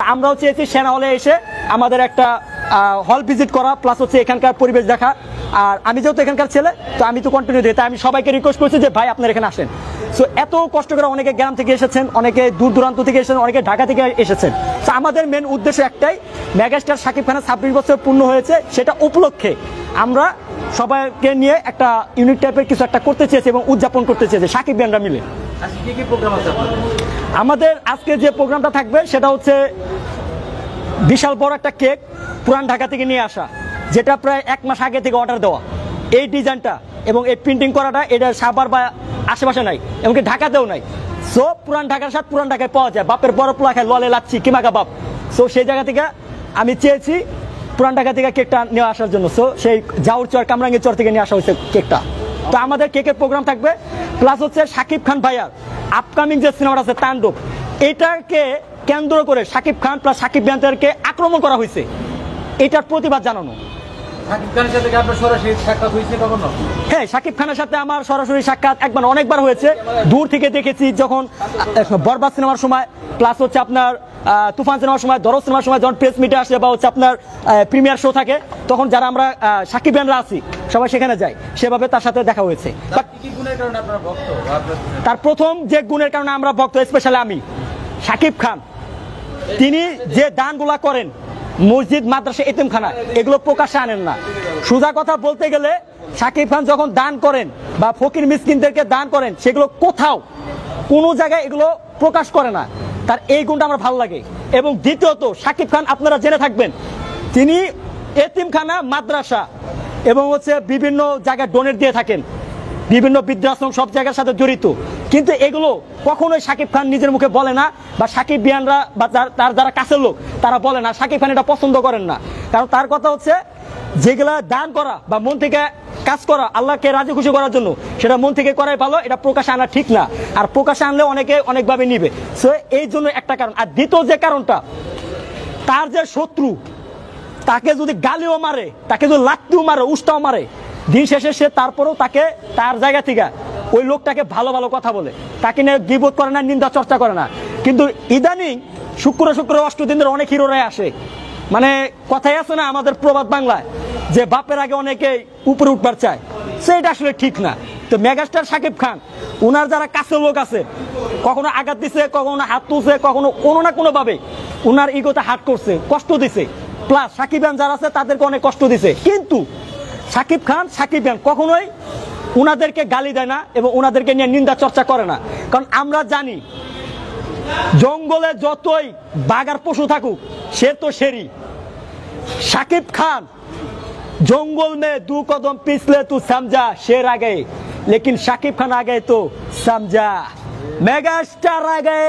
আমরাও চেয়েছি সেনা হলে এসে আমাদের একটা হল ভিজিট করা, প্লাস হচ্ছে এখানকার পরিবেশ দেখা। আর আমি যেহেতু এখানকার ছেলে, তো আমি তো কন্টিনিউ দিই, তাই আমি সবাইকে রিকোয়েস্ট করছি যে ভাই আপনারা এখানে আসেন। সো এত কষ্ট করে অনেকে গ্রাম থেকে এসেছেন, অনেকে দূর দূরান্ত থেকে এসেছেন, অনেকে ঢাকা থেকে এসেছেন। তো আমাদের মেন উদ্দেশ্য একটাই, মেগাস্টার শাকিব খানের 26 বছর পূর্ণ হয়েছে, সেটা উপলক্ষে আমরা সবাইকে নিয়ে একটা ইউনিক টাইপের কিছু একটা করতে চেয়েছি এবং উদযাপন করতে চেয়েছি শাকিব ব্যান্ডরা মিলে। আমাদের আজকে যে প্রোগ্রামটা থাকবে সেটা হচ্ছে বিশাল বড় একটা কেক পুরান ঢাকা থেকে নিয়ে আসা, যেটা প্রায় 1 মাস আগে থেকে অর্ডার দেওয়া। এই ডিজাইনটা এবং এই প্রিন্টিং করাটা এটা সাভার বা আশেপাশে নাই, এমনকি ঢাকাতেও নাই। সো পুরান ঢাকার সাথে পুরান ঢাকায় পাওয়া যায়, বাপের বড় পোলা খায় ললে লাচ্ছি কিমা কাবাব। সো সেই জায়গা থেকে আমি চেয়েছি পুরান ঢাকা থেকে কেকটা নিয়ে আসার জন্য। সো সেই জাউর চর কামরাঙ্গীর চর থেকে নিয়ে আসা হয়েছে কেকটা। তো আমাদের কেকের প্রোগ্রাম থাকবে, প্লাস হচ্ছে শাকিব খান ভাইয়ার আপকামিং যে সিনেমাটা আছে তাণ্ডব, এটাকে কেন্দ্র করে শাকিব খান প্লাস শাকিব ব্যান্ডকে আক্রমণ করা হয়েছে, এটার প্রতিবাদ জানানো। শাকিব খানের সাথে কি আপনার সরাসরি সাক্ষাৎ হয়েছে কখনো? হ্যাঁ, শাকিব খানের সাথে আমার সরাসরি সাক্ষাৎ একবার অনেকবার হয়েছে, দূর থেকে দেখেছি। যখন বরবাদ সিনেমার সময়, প্লাস হচ্ছে আপনার তুফান সিনেমার সময়, দরজ সিনেমার সময় যখন প্রেস মিটে আসে বা হচ্ছে আপনার প্রিমিয়ার শো থাকে, তখন যারা আমরা শাকিব ব্যান্ডরা আছি সবাই সেখানে যাই, সেভাবে তার সাথে দেখা হয়েছে। তার প্রথম যে গুণের কারণে আমরা ভক্ত, স্পেশালি আমি, শাকিব খান তিনি যে দানগুলা করেন মসজিদ, মাদ্রাসা, এতিমখানা, এগুলো প্রকাশ্যে আনেন না। সোজা কথা বলতে গেলে শাকিব খান যখন দান করেন বা ফকির মিসকিনদেরকে দান করেন, সেগুলো কোথাও কোনো জায়গায় এগুলো প্রকাশ করে না। তার এই গুণটা আমার ভালো লাগে। এবং দ্বিতীয়ত, শাকিব খান আপনারা জেনে থাকবেন, তিনি এতিমখানা, মাদ্রাসা এবং হচ্ছে বিভিন্ন জায়গায় ডোনেট দিয়ে থাকেন, বিভিন্ন বৃদ্ধাশ্রম, সব জায়গার সাথে জড়িত। কিন্তু এগুলো কখনোই শাকিব খান নিজের মুখে বলে না, বা শাকিব বিয়ানরা বা তার যারা কাছের লোক তারা বলে না। শাকিব খান এটা পছন্দ করেন না, কারণ তার কথা হচ্ছে যেগুলা দান করা বা মন থেকে কাজ করা আল্লাহকে রাজি খুশি করার জন্য, সেটা মন থেকে করাই ভালো, এটা প্রকাশে আনা ঠিক না। আর প্রকাশে আনলে অনেকে অনেকভাবে নিবে। সো এই জন্য একটা কারণ। আর দ্বিতীয় যে কারণটা, তার যে শত্রু, তাকে যদি গালিও মারে, তাকে যদি লাত্তিও মারে, উষ্টাও মারে, দিন শেষে সে তারপরেও তাকে তার জায়গা থেকে ওই লোকটাকে ভালো ভালো কথা বলে, তাকে নিয়ে গিবত করে না, নিন্দা চর্চা করে না। কিন্তু ইদানিং শুক্র অষ্টদিন ধরে অনেক হিরোরাই আসে, মানে কথাই আছে না আমাদের প্রবাদ বাংলায়, যে বাপের আগে অনেকে উপরে উঠবার চায়, সেটা আসলে ঠিক না। তো মেগাস্টার শাকিব খান, ওনার যারা কাছের লোক আছে, কখনো আঘাত দিছে, কখনো হাত তুলছে, কখনো কোনো না কোনো ভাবে ওনার ইগোতে হাত করছে, কষ্ট দিছে। প্লাস শাকিব খান যারা আছে তাদেরকে অনেক কষ্ট দিছে। কিন্তু শাকিব খান, শাকিব খান কখনোই উনাদেরকে গালি দেয় না এবং উনাদেরকে নিয়ে নিন্দা চর্চা করে না। কারণ আমরা জানি, জঙ্গলে যতই বাঘার পশু থাকুক, সে তো শেরি। শাকিব খান জঙ্গল মে 2 কদম পিছলে তু সমঝা, শের আগে, লেকিন শাকিব খান আগে তো সমঝা, মেগাস্টার আগে।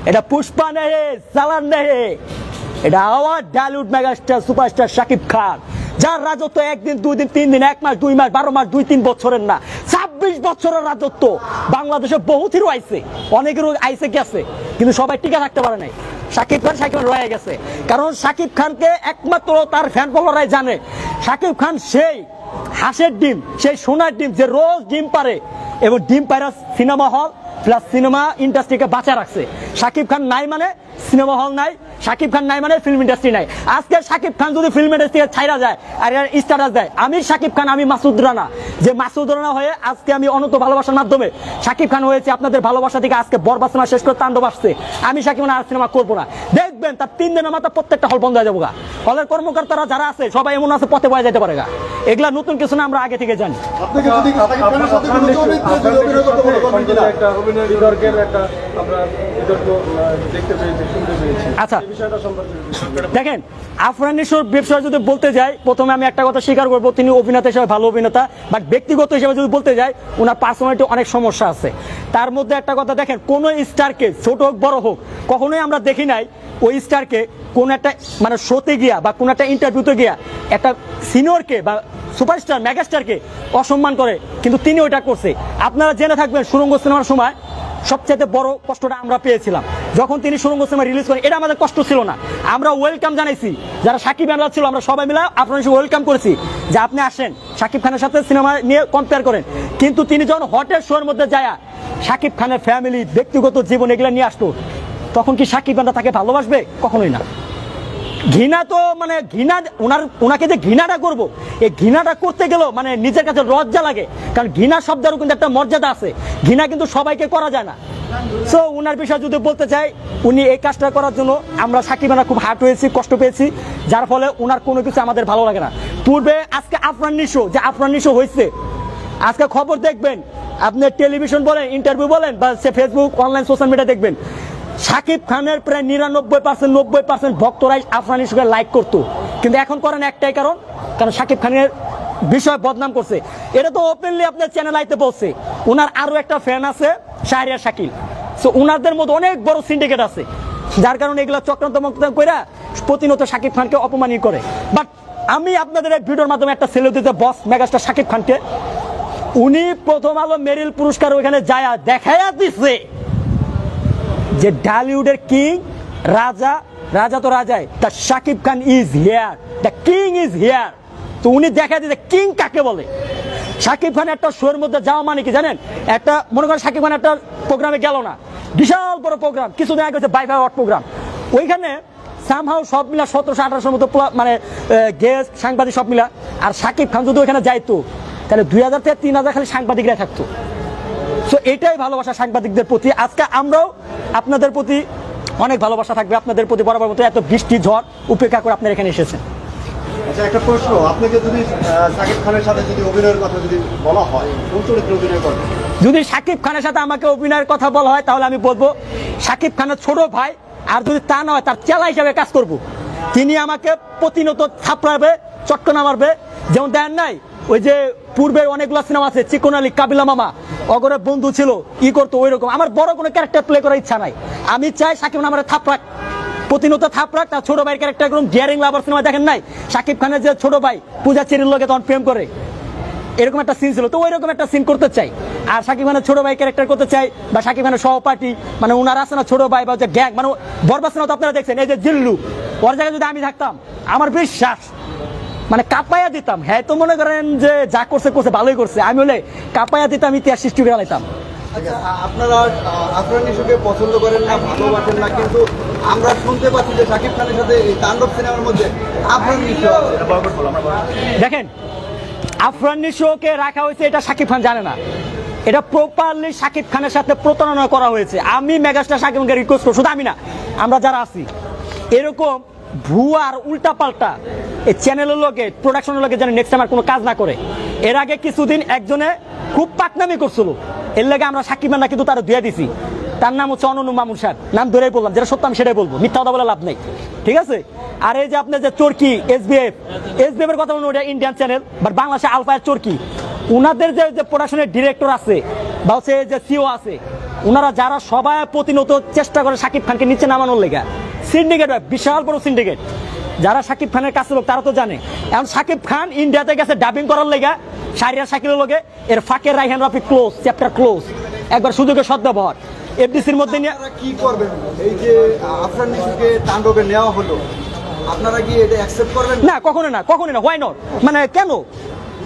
এটা পুষ্পা নেই, সালার নেই, এটা আওয়াজ ডালিউড মেগাস্টার সুপারস্টার শাকিব খান, যার রাজত্ব 1 দিন 2 দিন 3 দিন 1 মাস 2 মাস 12 মাস 2-3 বছরের না, 26 বছরের রাজত্ব। বাংলাদেশে বহুত হিরো আইছে, অনেকেরও আইসে গেছে, কিন্তু সবাই টিকে থাকতে পারে নাই। শাকিব খান রয়ে গেছে, কারণ শাকিব খানকে একমাত্র তার ফ্যান ফলোয়াররাই জানে। শাকিব খান সেই হাঁসের ডিম, সেই সোনার ডিম, যে রোজ ডিম পারে এবং ডিম পায়রা সিনেমা হল প্লাস সিনেমা ইন্ডাস্ট্রিকে বাঁচা রাখছে। শাকিব খান নাই মানে সিনেমা হল নাই, শাকিব খান নাই মানে ফিল্ম ইন্ডাস্ট্রি নাই। আজকে শাকিব খান যদি ফিল্ম ইন্ডাস্ট্রি ছাইরা যায় আর স্ট্যাটাস দেয়, আমি শাকিব খান, আমি মাসুদ রানা, যে মাসুদ রানা হয়ে আজকে আমি অনন্ত ভালোবাসার মাধ্যমে শাকিব খান হয়েছে, আপনাদের ভালোবাসা থেকে আজকে বরবাদ সিনেমা শেষ করে তাণ্ডব আসছে, আমি শাকিব খান আর সিনেমা করবো না। দেখবেন তার 3 দিনের মাথা প্রত্যেকটা হল বন্ধ হয়ে যাবো। হলের কর্মকর্তারা যারা আছে সবাই এমন আছে পথে বয়ে যেতে পারে। এগুলা নতুন কিছু না, আমরা আগে থেকে জানি। আচ্ছা দেখেন, আফরান নিশোর ব্যবসায় যদি বলতে যাই, প্রথমে আমি একটা কথা স্বীকার করবো, তিনি অভিনেতা হিসেবে ভালো অভিনেতা, বাট ব্যক্তিগত হিসেবে যদি বলতে যাই, ওনার পার্সোনালিটি অনেক সমস্যা আছে। তার মধ্যে একটা কথা দেখেন, কোন স্টারকে, ছোট হোক বড় হোক, কখনোই আমরা দেখি নাই ওই স্টারকে কোন একটা মানে শোতে গিয়া বা কোন একটা ইন্টারভিউতে গিয়া একটা সিনিয়রকে বা সুপারস্টার মেগাস্টারকে অসম্মান করে, কিন্তু তিনি ওইটা করছে। আপনারা জেনে থাকবেন, সুরঙ্গ সিনেমার সময় সবচেয়ে বড় কষ্টটা আমরা পেয়েছিলাম যখন তিনি সুরঙ্গ সিনেমা রিলিজ করেন। এটা আমাদের কষ্ট ছিল না, আমরা ওয়েলকাম জানাইছি। যারা শাকিব খানরা ছিল, আমরা সবাই মিলে আপনার ওয়েলকাম করেছি যে আপনি আসেন, শাকিব খানের সাথে সিনেমা নিয়ে কম্পেয়ার করেন। কিন্তু তিনি যখন হটের শোয়ের মধ্যে যায় শাকিব খানের ফ্যামিলি, ব্যক্তিগত জীবন এগুলো নিয়ে আসতো, তখন কি সাকিব খানরা তাকে ভালোবাসবে? কখনোই না। ঘৃণা তো মানে ঘৃণা, ওনাকে যে ঘৃণাটা করবো, এই ঘৃণাটা করতে গেলেও মানে নিজের কাছে লজ্জা লাগে, কারণ ঘৃণা শব্দেরও কিন্তু একটা মর্যাদা আছে। ঘৃণা কিন্তু সবাইকে করা যায় না। সো ওনার বিষয়ে যদি বলতে চাই, উনি এই কাজটা করার জন্য আমরা সাকিব খানরা খুব হার্ট হয়েছি, কষ্ট পেয়েছি, যার ফলে ওনার কোনো কিছু আমাদের ভালো লাগে না। পূর্বে আজকে আফরান নিশো, যে আফরান নিশো হয়েছে, আজকে খবর দেখবেন, আপনি টেলিভিশন বলেন, ইন্টারভিউ বলেন, বা সে ফেসবুক, অনলাইন সোশ্যাল মিডিয়া দেখবেন, সাকিব খানের প্রায় 99% 90% ভক্তরাই আফরান নিশোকে লাইক করতো। কিন্তু এখন করেন একটাই কারণ সাকিব খানের বিষয় বদনাম করছে। এটা তো ওপেনলি আপনার চ্যানেল আইতে বলছে। ওনার আরো একটা ফ্যান আছে শাহরিয়ার শাকিল। সো ওনাদের মধ্যে অনেক বড় সিন্ডিকেট আছে, যার কারণে এগুলো চক্রান্ত মক্রান্ত করে প্রতিনিয়ত সাকিব খানকে অপমানিত করে। বাট আমি আপনাদের এই ভিডিওর মাধ্যমে একটা সেলুট দিতে বস মেগাস্টার সাকিব খানকে। উনি প্রথম আলো মেরিল পুরস্কার ওইখানে যায় দেখাইয়া দিচ্ছে যে ঢালিউডের কিং, রাজা, রাজা তো রাজাই, the Shakib Khan is here, the king is here. তো উনি দেখা দিচ্ছে কিং কাকে বলে। সাকিব খান একটা শোয়ের মধ্যে যাওয়া মানে কি জানেন? একটা মনে করেন সাকিব খান একটা প্রোগ্রামে গেল না, বিশাল বড় প্রোগ্রাম, কিছুদিন আগে হচ্ছে বাইফাই ওয়াট প্রোগ্রাম, ওইখানে সামহাও সব মিলা 1700-1800 মতো মানে গেস্ট, সাংবাদিক সব মিলা। আর সাকিব খান যদি ওইখানে যাইতো, তাহলে 2000 থেকে 3000 খালি সাংবাদিকরা থাকতো। সো এটাই ভালোবাসা সাংবাদিকদের প্রতি। আজকে আমরাও আপনাদের প্রতি অনেক ভালোবাসা থাকবে, আপনাদের প্রতি বরাবর মতো এত বৃষ্টি ঝড় উপেক্ষা করে আপনারা এখানে এসেছেন। আচ্ছা, একটা প্রশ্ন, আপনাকে যদি সাকিব খানের সাথে যদি অভিনয়ের কথা যদি বলা হয়, কোন চরিত্রে অভিনয় করবেন? যদি সাকিব খানের সাথে আমাকে অভিনয়ের কথা বলা হয়, তাহলে আমি বলবো সাকিব খানের ছোট ভাই, আর যদি তা না হয় তার চেলা হিসাবে কাজ করব। তিনি আমাকে প্রতিনিয়ত থাপড়াবে, চটকনা মারবে। যেমন দেন নাই ওই যে পূর্বের অনেকগুলো সিনেমা আছে, চিকন আলী, কাবিলা মামা, অগরের বন্ধু ছিল, ই করতো, ওই রকম। আমার বড় কোনো ক্যারেক্টার প্লে করার ইচ্ছা নাই। আমি চাই সাকিব খান আমার থাপড়াক, প্রতিনিয়ত থাপড়াক। তার ছোট ভাইয়ের ক্যারেক্টার করুন। ডিয়ারিং লাভার সিনেমা দেখেন নাই, সাকিব খানের যে ছোট ভাই পূজা চেরির লগে তখন প্রেম করে, এরকম একটা সিন ছিল। তো ওই রকম একটা সিন করতে চাই। আর সাকিব খানের ছোট ভাই ক্যারেক্টার করতে চাই, বা সাকিব খানের সহপাঠী, মানে ওনার আছে না ছোট ভাই বা যে গ্যাং, মানে বরবাদ সিনেমা তো আপনারা দেখছেন, এই যে জিল্লু, ওর জায়গায় যদি আমি থাকতাম, আমার বিশ্বাস মানে কাপাইয়া দিতাম। হ্যাঁ, তো মনে করেন যে যা করছে করছে, ভালোই করছে, আমি হলে কাপাইয়া দিতাম, ইতিহাস সৃষ্টি করে আলাইতাম। আচ্ছা, আপনারা আফরান নিশোকে পছন্দ করেন না, ভালোবাসেন না, কিন্তু আমরা শুনতে পাচ্ছি যে সাকিব খানের সাথে এই তাণ্ডব সিনেমার মধ্যে আফরান নিশো আছে। দেখেন, আফরান নিশোকে রাখা হয়েছে এটা সাকিব খান জানে না। এটা প্রপারলি সাকিব খানের সাথে প্রতারণা করা হয়েছে। আমি মেগাস্টার সাকিব খানকে রিকোয়েস্ট করব, শুধু আমি না, আমরা যারা আছি, এরকম ভুয়া আর উল্টা পাল্টা এই চ্যানেলের লোকে, প্রোডাকশনের লোকে যেন নেক্সট টাইম আর কোনো কাজ না করে। এর আগে কিছুদিন একজনে খুব পাকনামি করছিল, এর লাগে আমরা সাকিব খানরা কিন্তু তারা ধুয়ে দিছি। তার নাম হচ্ছে অনন্য মামুন সাহেব, নাম ধরেই বললাম, যেটা সত্য আমি সেটাই বলবো, মিথ্যা কথা বলে লাভ নেই, ঠিক আছে? আর এই যে আপনার যে চরকি এসবিএফ এর কথা বলুন, ওটা ইন্ডিয়ান চ্যানেল, বাট বাংলাদেশে আলফায়ের চরকি, ওনাদের যে প্রোডাকশনের ডিরেক্টর আছে বা হচ্ছে যে সিও আছে, ওনারা যারা সবাই প্রতিনিয়ত চেষ্টা করে সাকিব খানকে নিচে নামানোর লেগা, সিন্ডিকেট, বিশাল বড় সিন্ডিকেট, যারা সাকিব খানের কাছে লোক তারা তো জানে। এখন সাকিব খান ইন্ডিয়াতে গেছে ডাবিং করার লেগা শাহরিয়ার শাকিলের লগে, এর ফাঁকের Raihan Rafi close, chapter close, একবার সুযোগের সদ্ব্যবহার এফডিসির মধ্যে নিয়ে। আপনারা কি করবেন? এই যে আফরান নিশোকে তাণ্ডবে নেওয়া হলো, আপনারা কি এটা অ্যাকসেপ্ট করবেন? না, কখনো না, কখনো না। Why not? মানে কেন?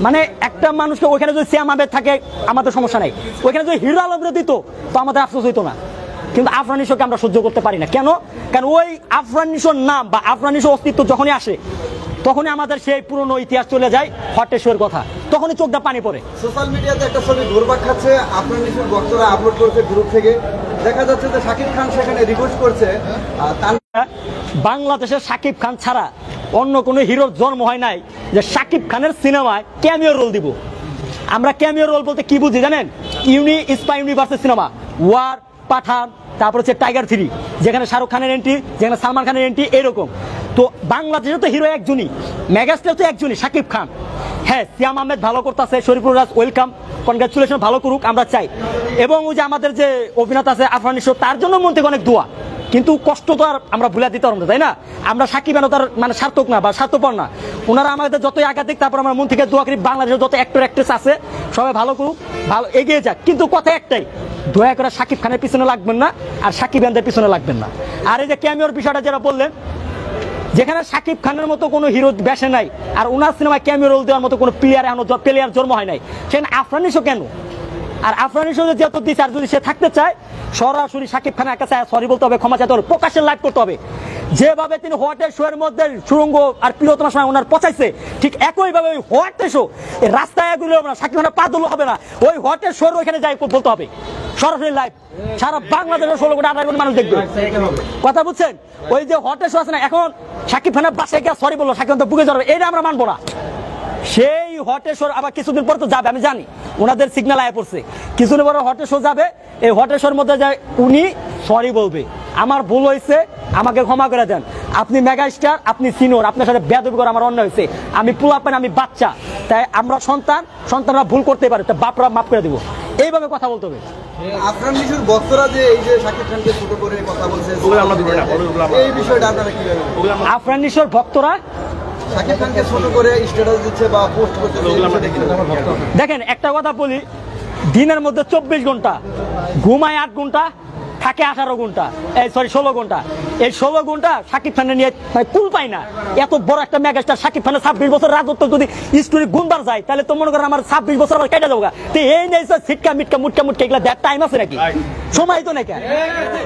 মানে একটা মানুষকে ওইখানে যদি শ্যাম আহমেদ থাকে আমাদের সমস্যা নাই, ওইখানে যদি হিরো আলমরে দিত তো আমাদের আফসোস হইতো না। কিন্তু আফরান নিশোকে আমরা সহ্য করতে পারি না। কেন? কারণ ওই আফরান নিশোর নাম বা আফরান নিশোর অস্তিত্ব যখনই আসে, তখনই আমাদের সেই পুরনো ইতিহাস চলে যায়, হটেশ্বর কথা, তখনই চোখটা পানি পড়ে। সোশ্যাল মিডিয়াতে একটা ছবি ঘুরপাক খাচ্ছে, আফরান নিশোর ভক্তরা আপলোড করছে গ্রুপ থেকে, দেখা যাচ্ছে যে সাকিব খান সেখানে রিকোয়েস্ট করছে বাংলাদেশের সাকিব খান ছাড়া অন্য কোনো হিরোর জন্ম হয় নাই যে সাকিব খানের সিনেমায় ক্যামিও রোল দিব। আমরা ক্যামিও রোল বলতে কি বুঝি জানেন? স্পাই ইউনিভার্সের সিনেমা, ওয়ার, পাঠান, তারপর হচ্ছে টাইগার 3, যেখানে শাহরুখ খানের এন্ট্রি, যেখানে সালমান খানের এন্ট্রি, এরকম। তো বাংলাদেশে তো হিরো একজনই, মেগাস্টার তো একজনই, সাকিব খান। হ্যাঁ, সিয়াম আহমেদ ভালো করতেছে, শরীফুল রাজ ওয়েলকাম, কনগ্রাচুলেশন, ভালো করুক, আমরা চাই। এবং ওই যে আমাদের যে অভিনেতা আছে আফরান নিশো, তার জন্য মন থেকে অনেক দোয়া, কিন্তু কষ্ট তো আর আমরা ভুলে দিতে পারবো না, তাই না? আমরা সাকিব খান তার মানে সার্থক না বা স্বার্থপর না, ওনারা আমাদের যতই আঘাত দিক, তারপর আমরা মন থেকে দোয়া করি বাংলাদেশের যত অ্যাক্টর অ্যাক্ট্রেস আছে সবাই ভালো করুক, ভালো এগিয়ে যাক। কিন্তু কথা একটাই, দয়া করে সাকিব খানের পিছনে লাগবেন না, আর সাকিব খানদের পিছনে লাগবেন না। আর এই যে ক্যামিওর বিষয়টা যারা বললেন, যেখানে সাকিব খানের মতো কোনো হিরো বেসে নাই, আর ওনার সিনেমায় ক্যামিও রোল দেওয়ার মতো কোনো প্লেয়ার জন্ম হয় নাই, সেখানে আফরান নিশো কেন? আর আফরান নিশো যেহেতু দিচ্ছে, আর যদি সে থাকতে চায় সরাসরি শাকিব খানের কাছে সরি বলতে হবে, ক্ষমা চাইতে হবে, প্রকাশ্যে লাইভ করতে হবে। যেভাবে তিনি হোয়াটের শো এর মধ্যে সুরঙ্গ আর প্রিয়তমার সময় ওনার পচাইছে, ঠিক একইভাবে ওই হোয়াটের শো রাস্তায় এগুলো হবে না, শাকিব খানের পা ধুলো হবে না, ওই হোয়াটের শো ওইখানে যাই বলতে হবে সরাসরি লাইভ, সারা বাংলাদেশের 16 কোটি 18 কোটি মানুষ দেখবে। কথা বুঝছেন? ওই যে হোয়াটের শো আছে না, এখন শাকিব খানের বাসায় গিয়ে সরি বললো, শাকিব খান তো বুকে যাবে, এটা আমরা মানবো না। সেই হটের শো আবার কিছুদিন পর তো যাবে, আমি জানি ওনাদের সিগন্যাল আয় পড়ছে, কিছুদিন পর হটের শো যাবে, এই হটের শোর মধ্যে যায় উনি সরি বলবে, আমার ভুল হয়েছে, আমাকে ক্ষমা করে দেন, আপনি মেগা স্টার, আপনি সিনিয়র, আপনার সাথে বেয়াদবি করে আমার অন্যায় হয়েছে, আমি পোলাপান, আমি বাচ্চা, তাই আমরা সন্তানরা ভুল করতে পারে, তো বাপরা মাফ করে দেবো, এইভাবে কথা বলতে হবে। আফরান নিশোর ভক্তরা যে এই যে শাকিব খানকে ছোট করে কথা বলছে, এই বিষয়টা আপনারা কিভাবে? আফরান নিশোর ভক্তরা শাকিব খানকে ছোট করে স্ট্যাটাস দিচ্ছে বা পোস্ট করতেছে, দেখেন একটা কথা বলি, দিনের মধ্যে 24 ঘন্টা ঘুমায়, 8 ঘন্টা থাকে, 18 ঘন্টা, 16 ঘন্টা, এই 16 ঘন্টা শাকিব খানের নিয়ে কুল পাই না। এত বড় একটা মেগাস্টার শাকিব খানের 26 বছর রাজত্ব যদি স্টোরি গুনবার যায়, তাহলে তো মনে করেন আমার 26 বছর আবার কেটে যাবো। তো এই নেই সিটকা মিটকা মুটকা মুটকা, এগুলা দেড় টাইম আছে নাকি? সময় তো নাকি,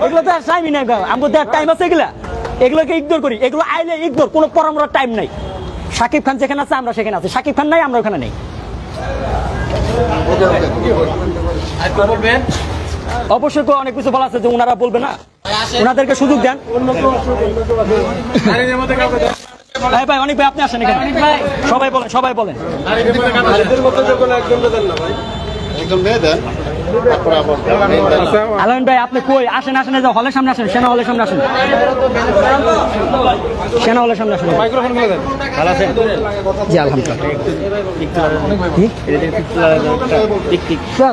এগুলো তো টাইমই নাই, আমাদের দেড় টাইম আছে, এগুলোকে ইগনোর করি, এগুলো আইলে ইগনোর, কোনো পরামর্শ টাইম নাই। শাকিব খান যেখানে আছে আমরা সেখানে আছি, শাকিব খান নাই আমরা ওখানে নেই। অবশ্যই তো অনেক কিছু বলা আছে যে ওনারা বলবে না, ওনাদেরকে সুযোগ দেন। ভাই ভাই অনেক ভাই আপনি আসেন এখানে, সবাই বলেন আলামিন ভাই আপনি কই আসেন, হলের সামনে আসেন, সেনা হলের সামনে আসেন, সেনা হলের সামনে আসেন। ভালো আছেন? জি আলহামদুলিল্লাহ।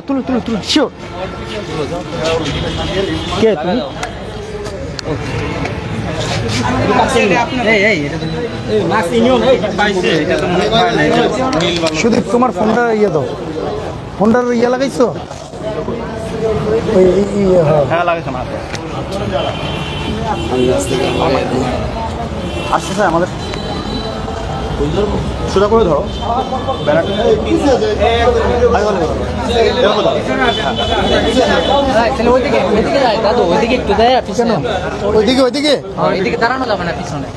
তুলো শিওর। কে তুমি? শুধু তোমার ফোনটা ইয়ে দাও, ফোনটার ইয়ে লাগাইছো? হ্যাঁ লাগাইছো না? আসছে স্যার আমাদের সোজা করে ধরো ওইদিকে দাঁড়ানো যাবে না, পিছনে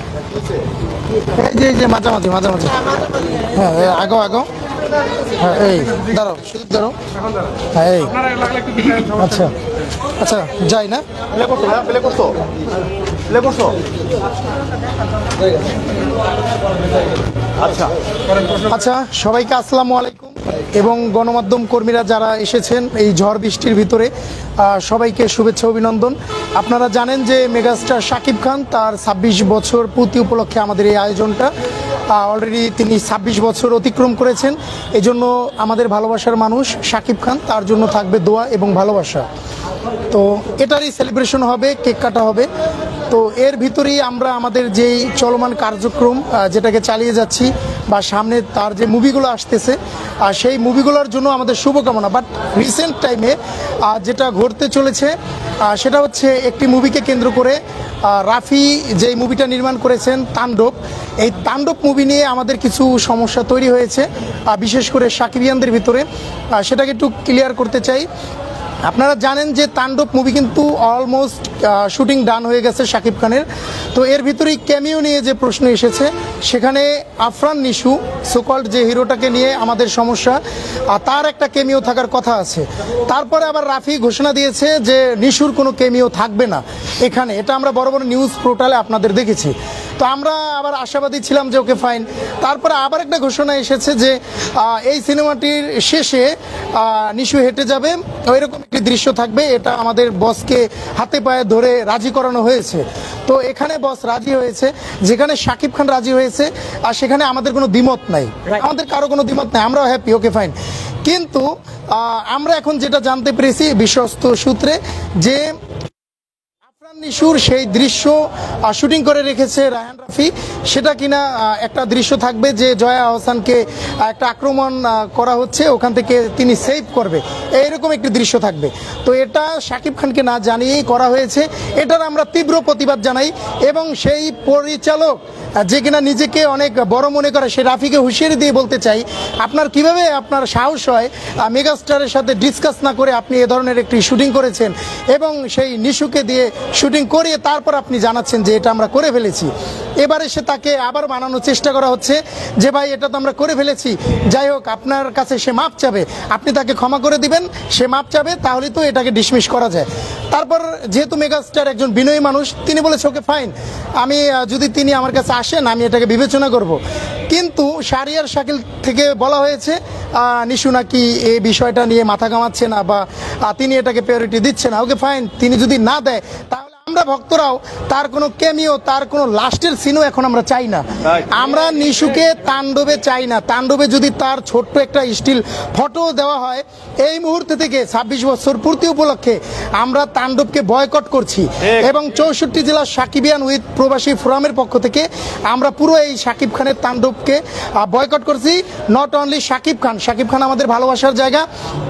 এই যে মাঝামাঝি, হ্যাঁ আগো, হ্যাঁ এই দাঁড়াও, শুধু দাঁড়াও, হ্যাঁ এই আচ্ছা যাই না, প্লে করছো আচ্ছা সবাইকে আসসালামু আলাইকুম, এবং গণমাধ্যম কর্মীরা যারা এসেছেন এই ঝড় বৃষ্টির ভিতরে সবাইকে শুভেচ্ছা অভিনন্দন। আপনারা জানেন যে মেগাস্টার শাকিব খান তার 26 বছর পূর্তি উপলক্ষে আমাদের এই আয়োজনটা, অলরেডি তিনি 26 বছর অতিক্রম করেছেন, এজন্য আমাদের ভালোবাসার মানুষ শাকিব খান, তার জন্য থাকবে দোয়া এবং ভালোবাসা। তো এটারই সেলিব্রেশন হবে, কেক কাটা হবে। তো এর ভিতরেই আমরা আমাদের যেই চলমান কার্যক্রম যেটাকে চালিয়ে যাচ্ছি, বা সামনে তার যে মুভিগুলো আসতেছে সেই মুভিগুলোর জন্য আমাদের শুভকামনা। বাট রিসেন্ট টাইমে যেটা ঘটতে চলেছে সেটা হচ্ছে একটি মুভিকে কেন্দ্র করে রাফি যেই মুভিটা নির্মাণ করেছেন তাণ্ডব, এই তাণ্ডব মুভি নিয়ে আমাদের কিছু সমস্যা তৈরি হয়েছে, বিশেষ করে সাকিবিয়ানদের ভিতরে। সেটাকে একটু ক্লিয়ার করতে চাই। আপনারা জানেন যে তাণ্ডব মুভি কিন্তু অলমোস্ট শুটিং ডান হয়ে গেছে শাকিব খানের। তো এর ভিতরেই ক্যামিও নিয়ে যে প্রশ্ন এসেছে, সেখানে আফরান নিশু সোকল্ড যে হিরোটাকে নিয়ে আমাদের সমস্যা, তার একটা ক্যামিও থাকার কথা আছে। তারপরে আবার রাফি ঘোষণা দিয়েছে যে নিশুর কোনো ক্যামিও থাকবে না এখানে, এটা আমরা বড় বড় নিউজ পোর্টালে আপনাদের দেখেছি। তো আমরা আবার আশাবাদী ছিলাম যে ওকে ফাইন। তারপরে আবার একটা ঘোষণা এসেছে যে এই সিনেমাটির শেষে নিশু হেঁটে যাবে, ওইরকম একটি দৃশ্য থাকবে, এটা আমাদের বসকে হাতে পায়ে ধরে রাজি করানো হয়েছে। তো এখানে বস রাজি হয়েছে, যেখানে শাকিব খান রাজি হয়েছে, আর সেখানে আমাদের কোনো দ্বিমত নাই, আমাদের কারো কোনো দ্বিমত নাই, আমরাও হ্যাপি, ওকে ফাইন। কিন্তু আমরা এখন যেটা জানতে পেরেছি বিশ্বস্ত সূত্রে, যে নিশুর সেই দৃশ্য শুটিং করে রেখেছে রায়হান রাফি, সেটা কিনা একটা দৃশ্য থাকবে যে জয়া আহসানকে একটা আক্রমণ করা হচ্ছে, ওখান থেকে তিনি সেভ করবে, এইরকম একটি দৃশ্য থাকবে। তো এটা শাকিব খানকে না জানিয়েই করা হয়েছে, এটার আমরা তীব্র প্রতিবাদ জানাই। এবং সেই পরিচালক যে কিনা নিজেকে অনেক বড় মনে করে, সে রাফিকে হুঁশিয়ারি দিয়ে বলতে চাই, আপনার কিভাবে আপনার সাহস হয় মেগাস্টারের সাথে ডিসকাস না করে আপনি এ ধরনের একটি শুটিং করেছেন এবং সেই নিশুকে দিয়ে শুটিং করিয়ে তারপর আপনি জানাচ্ছেন যে এটা আমরা করে ফেলেছি। এবারে সে তাকে আবার বানানোর চেষ্টা করা হচ্ছে যে ভাই এটা তো আমরা করে ফেলেছি, যাই হোক আপনার কাছে সে মাপ চাবে, আপনি তাকে ক্ষমা করে দিবেন, সে মাপ চাবে, তাহলে তো এটাকে ডিসমিস করা যায়। তারপর যেহেতু মেগাস্টার একজন বিনয়ী মানুষ, তিনি বলেছে ওকে ফাইন, আমি যদি তিনি আমার কাছে আসেন আমি এটাকে বিবেচনা করব। কিন্তু শাহরিয়ার শাকিল থেকে বলা হয়েছে নিশু নাকি এই বিষয়টা নিয়ে মাথা ঘামাচ্ছে না বা তিনি এটাকে প্রায়োরিটি দিচ্ছে না। ওকে ফাইন, তিনি যদি না দেয় তাহলে আমরা ভক্তরাও তার কোনো ক্যামিও, তার কোনো লাস্টের সিনও এখন আমরা চাই না। আমরা নিশুকে তাণ্ডবে চাই না। তাণ্ডবে যদি তার ছোট্ট একটা স্টিল ফটো দেওয়া হয়, এই মুহূর্তে থেকে 26 বছর পূর্তি উপলক্ষে আমরা তাণ্ডবকে বয়কট করছি এবং 64 জেলার সাকিবিয়ান উইথ প্রবাসী ফোরামের পক্ষ থেকে আমরা পুরো এই শাকিব খানের তাণ্ডবকে বয়কট করছি। নট অনলি শাকিব খান, শাকিব খান আমাদের ভালোবাসার জায়গা,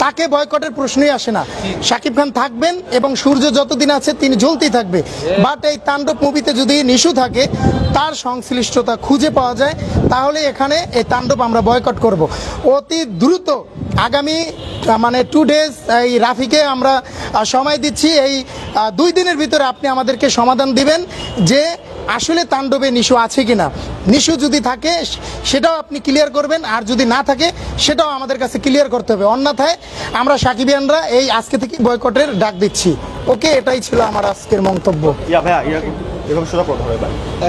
তাকে বয়কটের প্রশ্নই আসে না। শাকিব খান থাকবেন এবং সূর্য যতদিন আছে তিনি জ্বলতেই থাকবেন। বাট এই তাণ্ডব মুভিতে যদি নিশু থাকে, তার সংশ্লিষ্টতা খুঁজে পাওয়া যায়, তাহলে এখানে এই তাণ্ডব আমরা বয়কট করব অতি দ্রুত। আগামী 2 ডেজ এই রাফিকে আমরা সময় দিচ্ছি, এই 2 দিনের ভিতরে আপনি আমাদেরকে সমাধান দিবেন যে আসলে তাণ্ডবে নিশু আছে কিনা। নিশু যদি থাকে সেটাও আপনি ক্লিয়ার করবেন, আর যদি না থাকে সেটাও আমাদের কাছে ক্লিয়ার করতে হবে, অন্যথায় আমরা সাকিবিয়ানরা এই আজকে থেকে বয়কটের ডাক দিচ্ছি। ওকে, এটাই ছিল আমার আজকের মন্তব্য।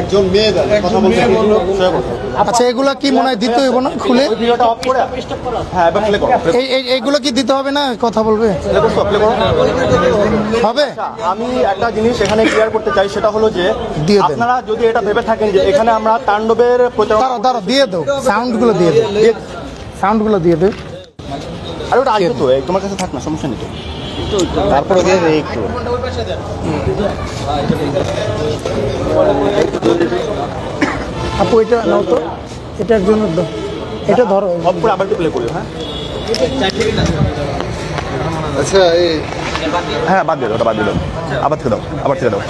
একজন মেয়ে কথা বলতে আচ্ছা, এগুলো কি মনে হয় দিতে হইব না খুলে? এইগুলো কি দিতে হবে না, কথা বলবে হবে? আমি একটা জিনিস এখানে ক্লিয়ার করতে চাই, সেটা হলো যে দিয়ে দেন। আপনারা যদি এটা ভেবে থাকেন যে এখানে আমরা তাণ্ডবের দাঁড়াও দিয়ে দাও, সাউন্ডগুলো দিয়ে দাও, সাউন্ডগুলো দিয়ে দাও। আর ওটা আসবে তো, তোমার কাছে থাক না, সমস্যা নেই তো, তারপরে দিয়ে দেয় একটু। আপু এটা নাও তো, এটার জন্য দাও, এটা ধরো, অফ করে আবার প্লে করি। হ্যাঁ আচ্ছা হ্যাঁ, বাদ দিয়ে দাও, ওটা বাদ দিয়ে দাও, আবার থেকে দাও, আবার থেকে দাও।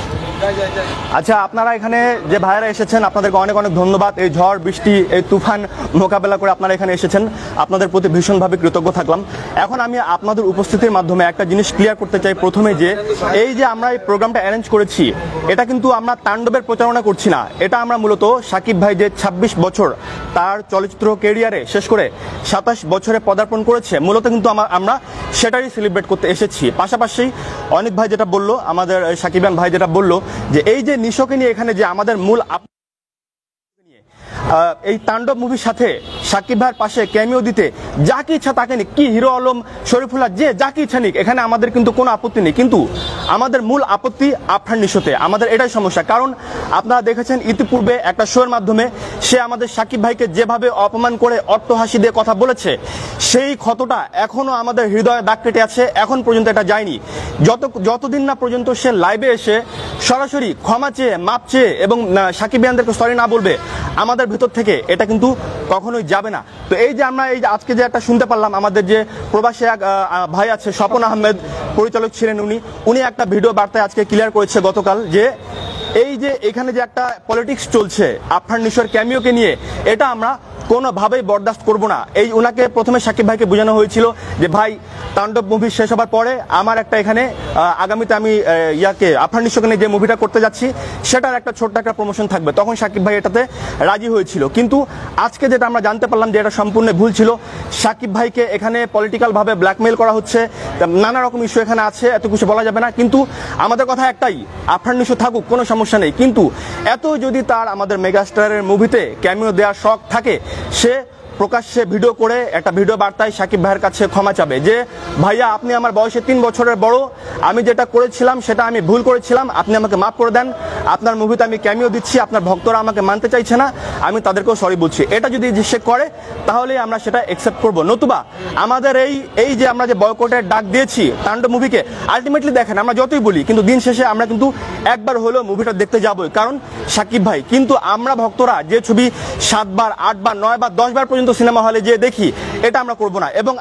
আচ্ছা, আপনারা এখানে যে ভাইয়েরা এসেছেন আপনাদেরকে অনেক অনেক ধন্যবাদ। এই ঝড় বৃষ্টি, এই তুফান মোকাবেলা করে আপনারা এখানে এসেছেন, আপনাদের প্রতি ভীষণভাবে কৃতজ্ঞ থাকলাম। এখন আমি আপনাদের উপস্থিতির মাধ্যমে একটা জিনিস ক্লিয়ার করতে চাই প্রথমে, যে এই যে আমরা এই প্রোগ্রামটা অ্যারেঞ্জ করেছি, এটা কিন্তু আমরা তাণ্ডবের প্রচারণা করছি না। এটা আমরা মূলত সাকিব ভাই যে 26 বছর তার চলচ্চিত্র ক্যারিয়ারে শেষ করে 27 বছরে পদার্পণ করেছে, মূলত কিন্তু আমরা সেটারই সেলিব্রেট করতে এসেছি। পাশাপাশি অনেক ভাই যেটা বললো, আমাদের সাকিবান ভাই যেটা বললো, যে এই যে নিশোকে নিয়ে এখানে যে আমাদের মূল এই তাণ্ডব মুভির সাথে সাকিব ভাইয়ের পাশে ক্যামিও দিতে যাকে ইচ্ছা তাকে নিক, কি হিরো আলম, শরীফুল্লাহ, যে যাকে ইচ্ছা নিক, এখানে আমাদের কিন্তু কোনো আপত্তি নেই। কিন্তু আমাদের মূল আপত্তি আফরান নিশোতে, আমাদের এটাই সমস্যা। কারণ আপনারা দেখেছেন ইতিপূর্বে একটা শোয়ের মাধ্যমে সে আমাদের সাকিব ভাইকে যেভাবে অপমান করে অট্টহাসি দিয়ে কথা বলেছে, সেই ক্ষতটা এখনো আমাদের হৃদয়ে দাগ কেটে আছে, এখন পর্যন্ত এটা যায়নি। যতদিন না পর্যন্ত সে লাইভে এসে সরাসরি ক্ষমা চেয়ে, মাপ চেয়ে এবং সাকিবিয়ানদেরকে সরি না বলবে, আমাদের ভিতর থেকে এটা কিন্তু কখনোই যাবে না। তো এই যে আমরা এই যে আজকে যে একটা শুনতে পারলাম, আমাদের যে প্রবাসী এক ভাই আছে স্বপন আহমেদ, পরিচালক ছিলেন উনি একটা ভিডিও বার্তায় আজকে ক্লিয়ার করেছে গতকাল, যে এই যে এখানে যে একটা পলিটিক্স চলছে আফরান নিশোর ক্যামিওকে নিয়ে, এটা আমরা কোনোভাবেই বরদাস্ত করব না। এই ওনাকে প্রথমে সাকিব ভাইকে বোঝানো হয়েছিল যে ভাই তাণ্ডব মুভি শেষ হবার পরে আমার একটা এখানে আগামীতে আমি আফরান নিশোকে নিয়ে যে মুভিটা করতে যাচ্ছি সেটার একটা ছোট্ট একটা প্রমোশন থাকবে, তখন সাকিব ভাই এটাতে রাজি হয়েছিল। কিন্তু আজকে যেটা আমরা জানতে পারলাম যে এটা সম্পূর্ণ ভুল ছিল, সাকিব ভাইকে এখানে পলিটিক্যালভাবে ব্ল্যাকমেইল করা হচ্ছে, নানা রকম ইস্যু এখানে আছে, এত কিছু বলা যাবে না। কিন্তু আমাদের কথা একটাই, আফরান নিশো থাকুক, কোনো সমস্যা নেই, কিন্তু এত যদি তার আমাদের মেগাস্টারের মুভিতে ক্যামিও দেওয়ার শখ থাকে, সে প্রকাশ্যে ভিডিও করে একটা ভিডিও বার্তায় সাকিব ভাইয়ের কাছে ক্ষমা চাবে যে ভাইয়া আপনি আমার বয়সে 3 বছরের বড়, আমি যেটা করেছিলাম সেটা আমি ভুল করেছিলাম, আপনি আমাকে মাফ করে দেন, আপনার মুভিতে আমি ক্যামিও দিচ্ছি, আপনার ভক্তরা আমাকে মানতে চাইছে না, আমি তাদেরকেও সরি বলছি। এটা যদি সে করে তাহলে আমরা সেটা অ্যাকসেপ্ট করব। নতুবা আমাদের এই যে আমরা যে বয়কটের ডাক দিয়েছি তাণ্ডব মুভিকে, আলটিমেটলি দেখেন আমরা যতই বলি কিন্তু দিন শেষে আমরা কিন্তু একবার হলেও মুভিটা দেখতে যাবই, কারণ সাকিব ভাই। কিন্তু আমরা ভক্তরা যে ছবি 7 বার 8 বার 9 বার 10 বার পর্যন্ত সিনেমা হলে যে দেখি, এটা আমরা করব না। এবং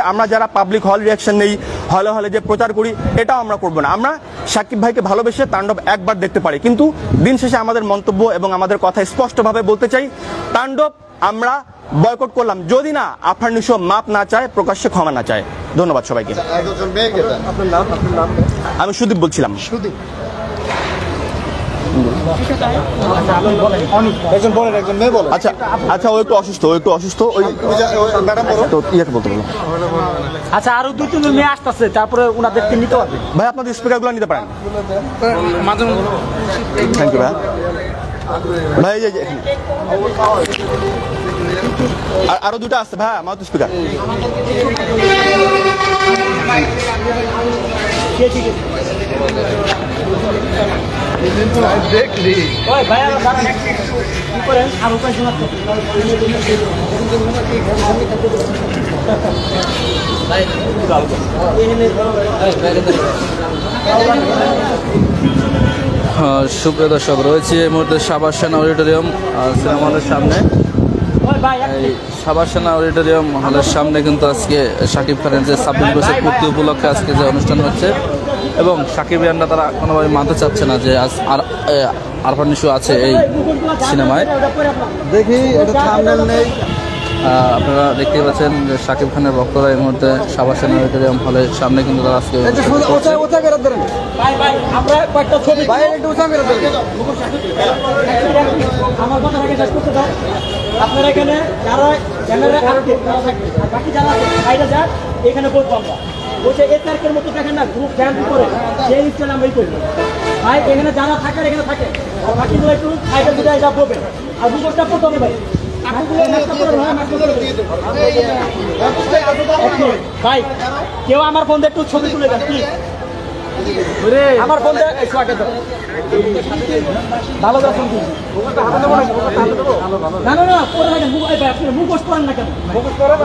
আমরা যারা পাবলিক হল রিঅ্যাকশন নেই, হলে হলে যে প্রচার করি, এটাও আমরা করব না। আমরা সাকিব ভাইকে ভালোবেসে তাণ্ডব একবার দেখতে পারি, কিন্তু দিন শেষে আমাদের মন্তব্য এবং আমাদের কথা স্পষ্টভাবে বলতে চাই, তাণ্ডব আমরা বয়কট করলাম যদি না আফরান নিশো মাপ না চায়, প্রকাশ্যে ক্ষমা না চায়। ধন্যবাদ সবাইকে। একজন মেয়েকে আপনার নাম আমি সুদীপ বলছিলাম। সুদীপ একজন বলেন, একজন মেয়ে বলেন। আচ্ছা আচ্ছা, ও একটু অসুস্থ ওই ম্যাডাম বলো। তো ইয়াকে বলতে বলো। আচ্ছা, আরো 2-3 মেয়ে আসতেছে, তারপরে ওনাদেরকে নিতে পারবে। ভাই আপনাদের স্পিকারগুলো নিতে পারেন। থ্যাংক ইউ ভাই। ভাই এই যে এখানে। আরো দুটো আসছে ভাই, আমার তো স্পিকার। দেখলি ওই ভাই আমার দাঁড়ান, কি করেন আরো কয়েকজন আসছে। সুপ্রিয় দর্শক, রয়েছে এই মুহূর্তে সাভার সেনা অডিটোরিয়াম সিনেমা হলের সামনে। ওই ভাই এই সাভার সেনা অডিটোরিয়াম হলের সামনে কিন্তু আজকে শাকিব খানের যে 26 বছর পূর্তি উপলক্ষে আজকে যে অনুষ্ঠান হচ্ছে, এবং শাকিবিয়ানরা তারা কোনোভাবে মানতে চাচ্ছে না যে আজ আরফান নিশো আছে এই সিনেমায়। দেখি এটা থাম্বনেল নেই। আপনারা দেখতে পাচ্ছেন যে শাকিব খানের ভক্তরা এই মুহূর্তে সাভার সেনা অডিটোরিয়াম হলের সামনে কিন্তু তারা আজকে একটু ওচা ওচা করে ধরেন ভাই আমরা কয়েকটা ছবি ভাই, একটু ওচা করে ধরেন। আমার কথা আগে শেষ করতে দাও। আপনারা এখানে যারা ক্যামেরা আটকে তারা থাকবে, আর বাকি যারা আছে বাইরে যাক, এখানে বলবো আমরা বসে এই তারিখের মতো দেখেন না, গ্রুপ ব্যান্ড করে সেই স্টাইল আমরাই করি। ভাই এখানে যারা থাকার এখানে থাকে, আর বাকিগুলো একটু সাইডে দিকে যা বলবেন, আর দুপুরটা পড়তে হবে ভাই। ভাই কেউ আমার ফোন দিয়ে একটু ছবি তুলে দেন প্লিজ। আমার ফোন দিয়ে একটু আগে দাও। ভালো করে ফোন দিন। না না না, পরে থাকেন, আপনি মুখোশ করেন না কেন? মুখোশ করে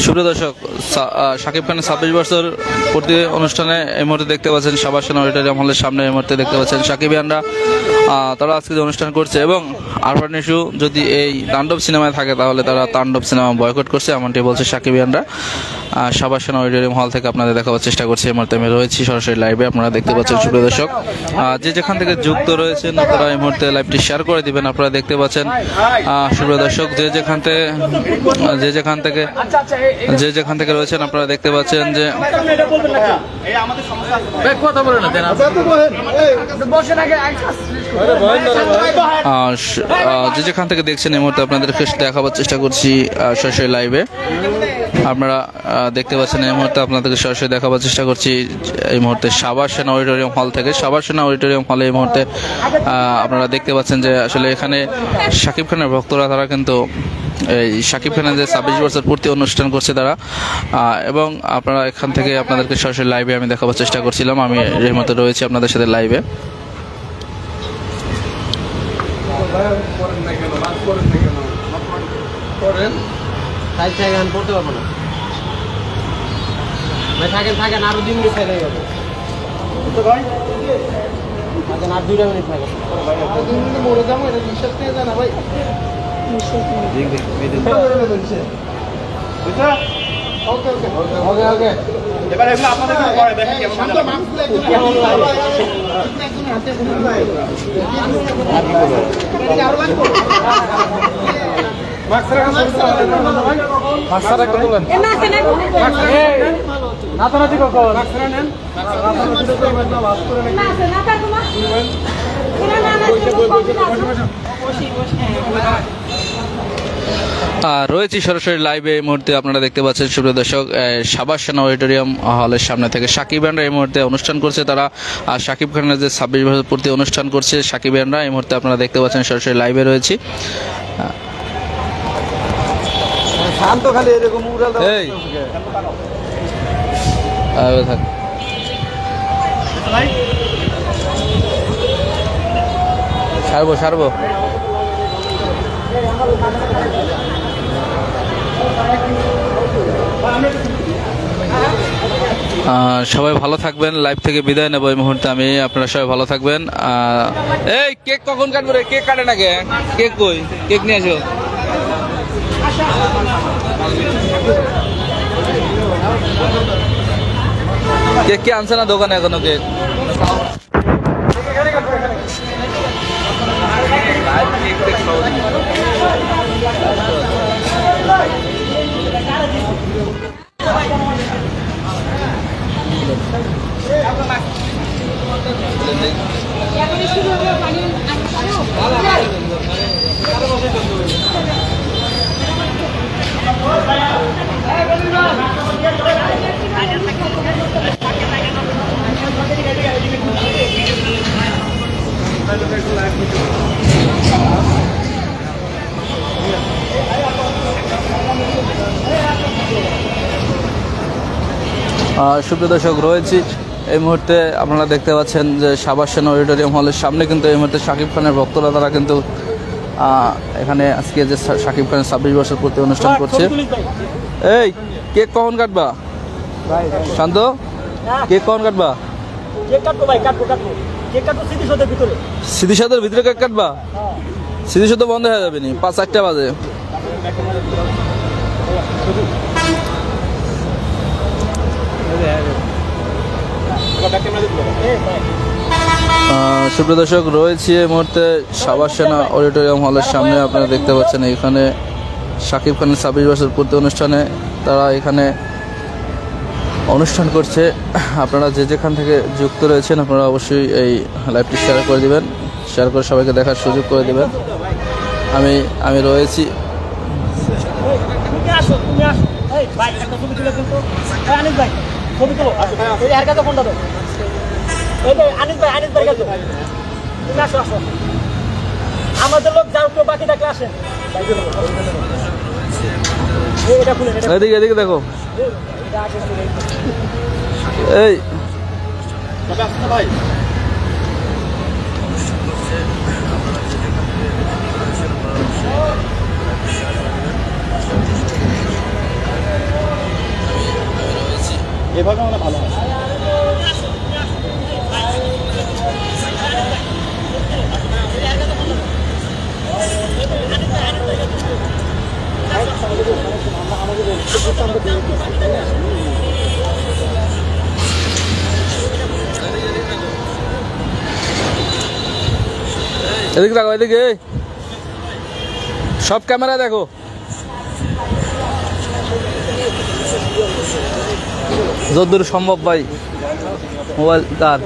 সুপ্রিয় দর্শক, শাকিব খানের 26 বছর পূর্তি অনুষ্ঠানে এই মুহূর্তে দেখতে পাচ্ছেন সাভার সেনা অডিটোরিয়াম হলের সামনে এই মুহূর্তে দেখতে পাচ্ছেন সাকিবিয়ানরা তারা আজকে যে অনুষ্ঠান করছে, এবং আরফান নিশো যদি এই তাণ্ডব সিনেমায় থাকে তাহলে তারা তাণ্ডব সিনেমা বয়কট করছে, এমনটি বলছে সাকিবিয়ানরা। সাভার সেনা অডিটোরিয়াম হল থেকে আপনাদের দেখাবার চেষ্টা করছি। এই মুহূর্তে আমি রয়েছি সরাসরি লাইভে, আপনারা দেখতে পাচ্ছেন। সুপ্রিয় দর্শক, যে যেখান থেকে যুক্ত রয়েছেন আপনারা এই মুহূর্তে লাইভটি শেয়ার করে দিবেন। আপনারা দেখতে পাচ্ছেন সুপ্রিয় দর্শক, যে যেখান থেকে রয়েছেন আপনারা দেখতে পাচ্ছেন যে কথা বলে না দেন যে যেখান থেকে দেখছেন এই মুহূর্তে আপনাদেরকে দেখাবার চেষ্টা করছি সরাসরি লাইভে। আপনারা দেখতে পাচ্ছেন এই মুহূর্তে আপনাদেরকে সরাসরি দেখাবার চেষ্টা করছি এই মুহূর্তে সাভার সেনা অডিটোরিয়াম হল থেকে। সাভার সেনা অডিটোরিয়াম হলে এই মুহূর্তে আপনারা দেখতে পাচ্ছেন যে আসলে এখানে শাকিব খানের ভক্তরা তারা কিন্তু এই শাকিব খানের যে 26 বছর পূর্তি অনুষ্ঠান করছে তারা, এবং আপনারা এখান থেকে আপনাদেরকে সরাসরি লাইভে আমি দেখাবার চেষ্টা করছিলাম। আমি এই মুহূর্তে রয়েছি আপনাদের সাথে লাইভে। পড়তে পারবো না ভাই, থাকেন আরো 2 মিনিট থাকে যাবে থাকেন, আর 2 মিনিট থাকে। মরে যাবো, এটা নিঃশ্বাস নিয়ে যায় না ভাই। ওকে ওকে ওকে ওকে। এবার এগুলো আপনাদের করে দেখেন কেমন নাতানাতি কখন রয়েছি সরাসরি লাইভে এই মুহূর্তে আপনারা দেখতে পাচ্ছেন। সুপ্রিয় দর্শক, সাভার সেনা অডিটোরিয়াম হলের সামনে থেকে সাকিবিয়ানরা এই মুহূর্তে অনুষ্ঠান করছে। তারা শাকিব খানের যে 26 বছর পূর্তি অনুষ্ঠান করছে সাকিবিয়ানরা এই মুহূর্তে আপনারা দেখতে পাচ্ছেন সরাসরি লাইভে রয়েছি। শান্ত খালি এরকম উড়াল দাও। এই থাক সারবো সবাই ভালো থাকবেন। লাইভ থেকে বিদায় নেব এই মুহূর্তে আমি। আপনারা সবাই ভালো থাকবেন। এই কেক কখন কাটবো রে? কেক কাটে না কেক কই? কেক নিয়ে আসো। কেক কি আনছে না দোকানে এখনো কেক? সুপ্রিয় দর্শক, রয়েছি এই মুহূর্তে আপনারা দেখতে পাচ্ছেন যে সাবাসেন অডিটোরিয়াম হলের সামনে কিন্তু এই মুহূর্তে শাকিব খানের ভক্তরা তারা কিন্তু এখানে আজকে যে শাকিব খানের 26 বছর পূর্তি অনুষ্ঠান করছে। এই কেক কখন কাটবা শান্ত? কেক কখন কাটবা? স্মৃতিসৌধের ভিতরে কেক কাটবা? স্মৃতিসৌধ বন্ধ হয়ে যাবে নি 5-4টা বাজে। সুপ্রিয় দর্শক, রয়েছে এই মুহূর্তে সাবাসেনা অডিটোরিয়াম হলের সামনে। আপনারা দেখতে পাচ্ছেন এখানে শাকিব খানের 26 বছর পূর্তি অনুষ্ঠানে তারা এখানে অনুষ্ঠান করছে। আপনারা যে যেখান থেকে যুক্ত রয়েছেন আপনারা অবশ্যই এই লাইভটি শেয়ার করে দিবেন, শেয়ার করে সবাইকে দেখার সুযোগ করে দিবেন। আমি রয়েছি। আমাদের লোক যাও, কেউ বাকি থাকলে আসেন। এদিকে এদিকে দেখো। এই এভাবে মানে ভালো হয়। এদিকে দেখো, এদিকে সব ক্যামেরা দেখো। যতদূর সম্ভব ভাই মোবাইল তার।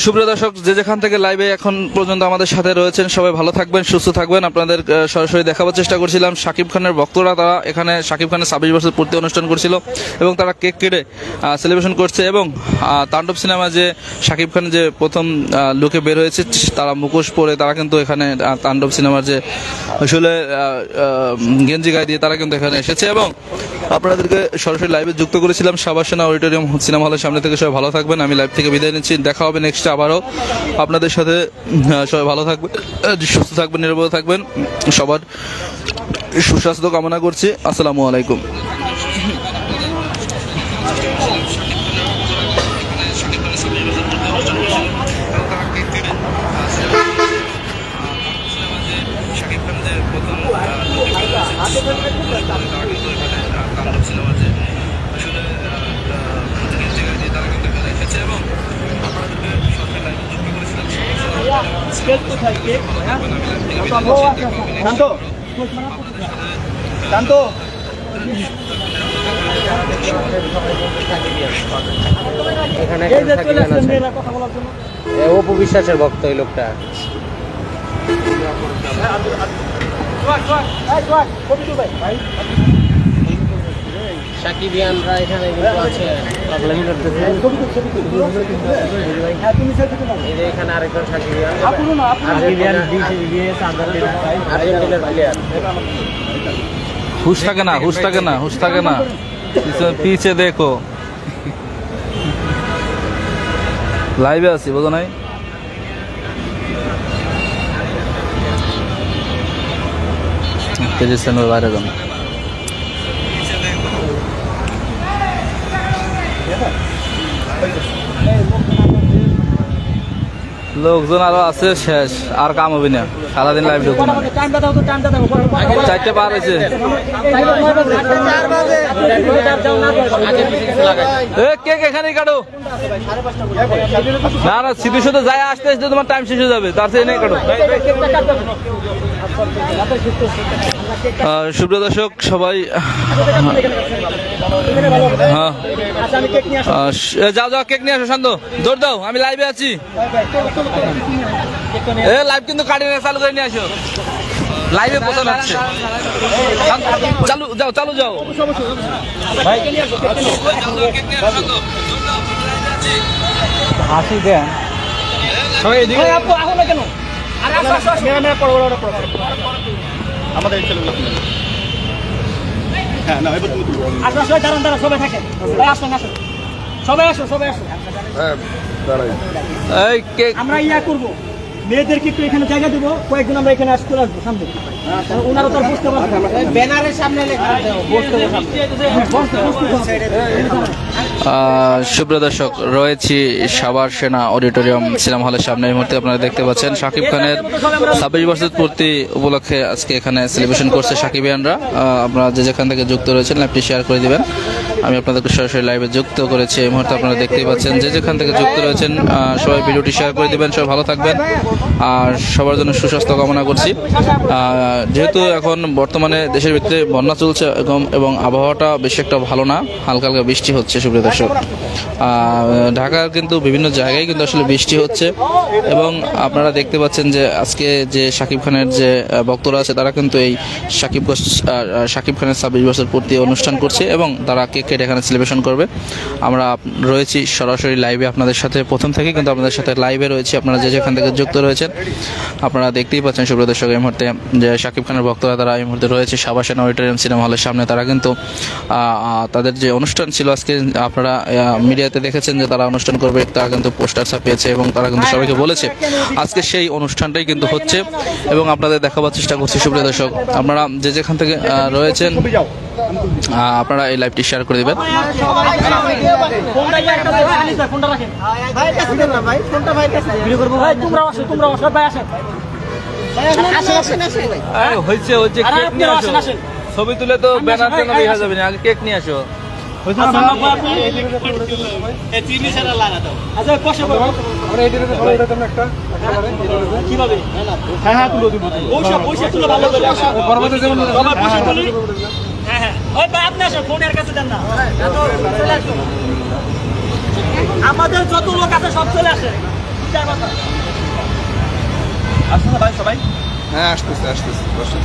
সুপ্রিয় দর্শক, যে যেখান থেকে লাইভে এখন পর্যন্ত আমাদের সাথে রয়েছেন সবাই ভালো থাকবেন, সুস্থ থাকবেন। আপনাদের সরাসরি দেখাবার চেষ্টা করছিলাম শাকিব খানের ভক্তরা তারা এখানে শাকিব খানের 26 বছর পূর্তি অনুষ্ঠান করছিল এবং তারা কেক কেটে সেলিব্রেশন করছে। এবং তাণ্ডব সিনেমা যে শাকিব খান যে প্রথম লুকে বের হয়েছে তারা মুখোশ পরে তারা কিন্তু এখানে তাণ্ডব সিনেমার যে আসলে গেঞ্জি গায়ে দিয়ে তারা কিন্তু এখানে এসেছে এবং আপনাদেরকে সরাসরি লাইভে যুক্ত করেছিলাম সাবাসেনা অডিটোরিয়াম সিনেমা হলের সামনে থেকে। সবাই ভালো থাকবেন, আমি লাইভ থেকে বিদায় নিচ্ছি। দেখা হবে নেক্সট আবারও আপনাদের সাথে। সবাই ভালো থাকবেন, সুস্থ থাকবেন, নিরাপদ থাকবেন। সবার সুস্বাস্থ্য কামনা করছি। আসসালামু আলাইকুম। শান্ত শান্ত এখানে অপু বিশ্বাসের ভক্ত এই লোকটা। সাকিবিয়ানরা এখানে আছে, পাগলামি করতেছে। এই যে এখানে আরেকজন সাকিবিয়ান, আর্জেন্টিনার প্লেয়ার। হুশ থাকে না, হুশ থাকে না, হুশ থাকে না। পিছে দেখো, লাইভে আছি, বোঝো নাই? বাইরে যান। লোকজন আরো আছে, শেষ আর কাম হবে না, সারাদিন লাইভ ঢুকবো না। 4টে পার হয়েছে। কেক এখানেই কাটো। না না, স্মৃতির সাথে যায় আসতে আসতে তোমার টাইম শেষ হয়ে যাবে, তার চেয়ে নেই কাটো। সুপ্রিয় দর্শক সবাই, হ্যাঁ যাও যাও, কেক নিয়ে আসো। শান্ত, দৌড় দাও, আমি লাইভে আছি। লাইভ কিন্তু কাটিয়ে চালু করে নিয়ে আসো, লাইভে পৌঁছানো হচ্ছে। চালু যাও, চালু যাও। হাসি দেন কেন? আমাদের ছেলেগুলো হ্যাঁ না, এবার তুমি আসো, দাঁড়ান দাঁড়ান, সবাই থাকেন, আসুন আসুন, সবাই আসো, সবাই আসো। এই কেক আমরা ইয়া করবো, মেয়েদেরকে একটু এখানে জায়গা দেবো, কয়েকজন আমরা এখানে আসতে আসবো সামনে। ওনারা তো আর বুঝতে পারবে না। ব্যানারের সামনে লেখা সুপ্রিয় দর্শক, রয়েছি সাভার সেনা অডিটোরিয়াম সিনেমা হলের সামনে। এই মুহূর্তে আপনারা দেখতে পাচ্ছেন শাকিব খানের 26 বছর পূর্তি উপলক্ষে আজকে এখানে সেলিব্রেশন করছে সাকিবিয়ানরা। আপনারা যে যেখান থেকে যুক্ত রয়েছেন লাইভটি শেয়ার করে দিবেন। আমি আপনাদেরকে সরাসরি লাইভে যুক্ত করেছি। এই মুহূর্তে আপনারা দেখতেই পাচ্ছেন যে যেখান থেকে যুক্ত রয়েছেন সবাই ভিডিওটি শেয়ার করে দিবেন। সবাই ভালো থাকবেন আর সবার জন্য সুস্বাস্থ্য কামনা করছি। যেহেতু এখন বর্তমানে দেশের ভিতরে বন্যা চলছে এবং আবহাওয়াটা বেশি একটা ভালো না, হালকা হালকা বৃষ্টি হচ্ছে। সুপ্রিয় দর্শক, ঢাকার কিন্তু বিভিন্ন জায়গায় কিন্তু আসলে বৃষ্টি হচ্ছে এবং আপনারা দেখতে পাচ্ছেন যে আজকে যে শাকিব খানের যে ভক্তরা আছে তারা কিন্তু এই শাকিব খানের 26 বছর পূর্তি অনুষ্ঠান করছে এবং তারা কেক কেটে এখানে সেলিব্রেশন করবে। আমরা রয়েছি সরাসরি লাইভে আপনাদের সাথে, প্রথম থেকে কিন্তু আপনাদের সাথে লাইভে রয়েছি। আপনারা যে যেখান থেকে যুক্ত রয়েছেন আপনারা দেখতেই পাচ্ছেন। সুপ্রিয় দর্শক, এই মুহূর্তে যে শাকিব খানের ভক্তরা তারা এই মুহূর্তে রয়েছে সাভার সেনা অডিটোরিয়াম সিনেমা হলের সামনে। তারা কিন্তু তাদের যে অনুষ্ঠান ছিল আজকে, আপনারা মিডিয়াতে দেখেছেন যে তারা অনুষ্ঠান করবে, তারা কিন্তু পোস্টার ছাপিয়েছে এবং তারা কিন্তু সবাইকে বলেছে আজকে সেই অনুষ্ঠানটাই কিন্তু হচ্ছে এবং আপনাদের দেখাবার চেষ্টা করছি। সুপ্রিয় দর্শক, আপনারা যে যেখান থেকে রয়েছেন আপনারা এই লাইভটি শেয়ার করে দেবেন। ছবি তুলে তো ব্যানার কেন হয়ে যাবে না, আগে কেক নিয়ে আসো। আমাদের যত লোক আছে সব চলে আসে। আসছে না ভাই সবাই? হ্যাঁ আসতেছে আসতেছে, বসেন।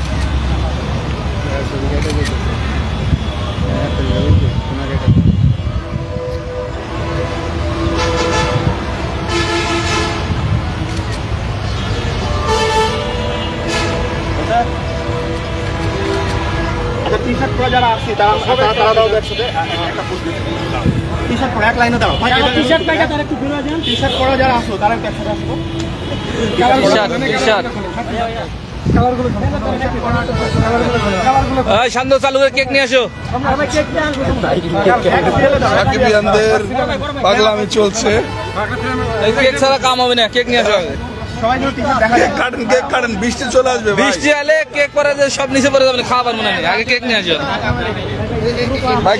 আচ্ছা, টি-শার্ট পরা যারা আসছে তারা দাও একসাথে, একটা পোস্ট দিন। টি-শার্ট পরা এক লাইনে দাঁড়াও। টি-শার্ট প্যাকেট আর একটু ঘুরে যান। টি-শার্ট পরা যারা আসো তারা একসাথে আসবো। শান্ত, চালু করে কেক নিয়ে আসো। সাকিবিয়ানদের পাগলামি চলছে। কেক ছাড়া কাম হবে না, কেক নিয়ে আসো। সবাই যদি টি-শার্ট দেখা যায়, কাটেন কেক কাটেন, বৃষ্টি চলে আসবে ভাই। বৃষ্টি এলে কেক পরে যে সব নিচে পড়ে যাবে, খাওয়া পারবো না। আগে কেক নিয়ে আসো। ভাই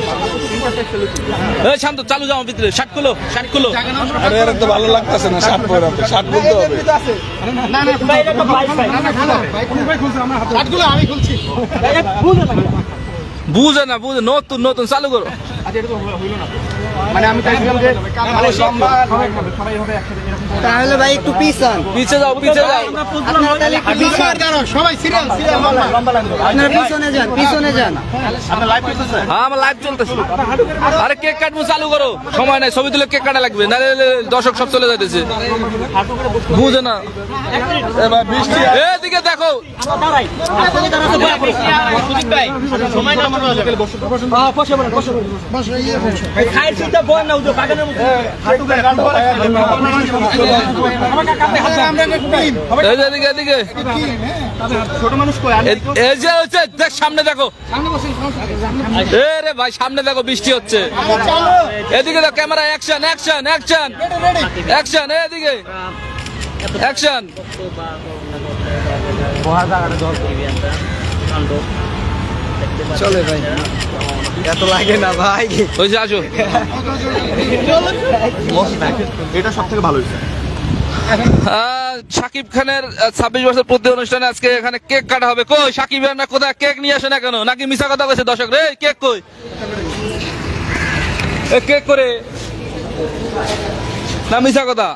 শান্ত, চালু যাও ভিতরে। শার্ট খুলো, শার্ট খুলো। আরে এর তো ভালো লাগতেছে না, শার্ট পরে আপনি শার্ট বলতে হবে। হাতগুলো আমি খুলছি। বুঝে না, বুঝে নতুন নতুন চালু করো। আচ্ছা, এটা তো হইলো না। মানে আমি চাইছিলাম যে মানে লম্বা সবাই হবে একসাথে এরকম। তাহলে ভাই একটু পিছন, পিছে যাও, পিছে যাও। আপনারা তাহলে একটু পিছন, সবাই সিরিয়াল লম্বা লাগবে। আপনারা পিছনে যান, পিছনে যান। আপনার লাইভ করতেছে? হ্যাঁ, আমার লাইভ চলতেছে। আরে কেক কাটবো, চালু করো। সময় নাই, ছবি তুলে কেক কাটা লাগবে, নাহলে দর্শক সব চলে যাইতেছে। বুঝে না। এবার বৃষ্টি এদিকে দেখো। এদিকে এদিকে। ছোট মানুষ কই? এই যে হচ্ছে, দেখ সামনে দেখো। এ রে ভাই, সামনে দেখো, বৃষ্টি হচ্ছে। এদিকে দেখো, camera action action action action. এদিকে অ্যাকশন। চলে ভাই, এত লাগে না ভাই। হয়েছে, আসো। এটা সব থেকে ভালো হয়েছে। শাকিব খানের 26 বছর পূর্তি অনুষ্ঠানে আজকে এখানে কেক কাটা হবে। কই শাকিব না, কোথায় কেক নিয়ে আসে না কেন? নাকি মিছা কথা কইছে দর্শক রে? কেক কই? কেক করে না মিছা কথা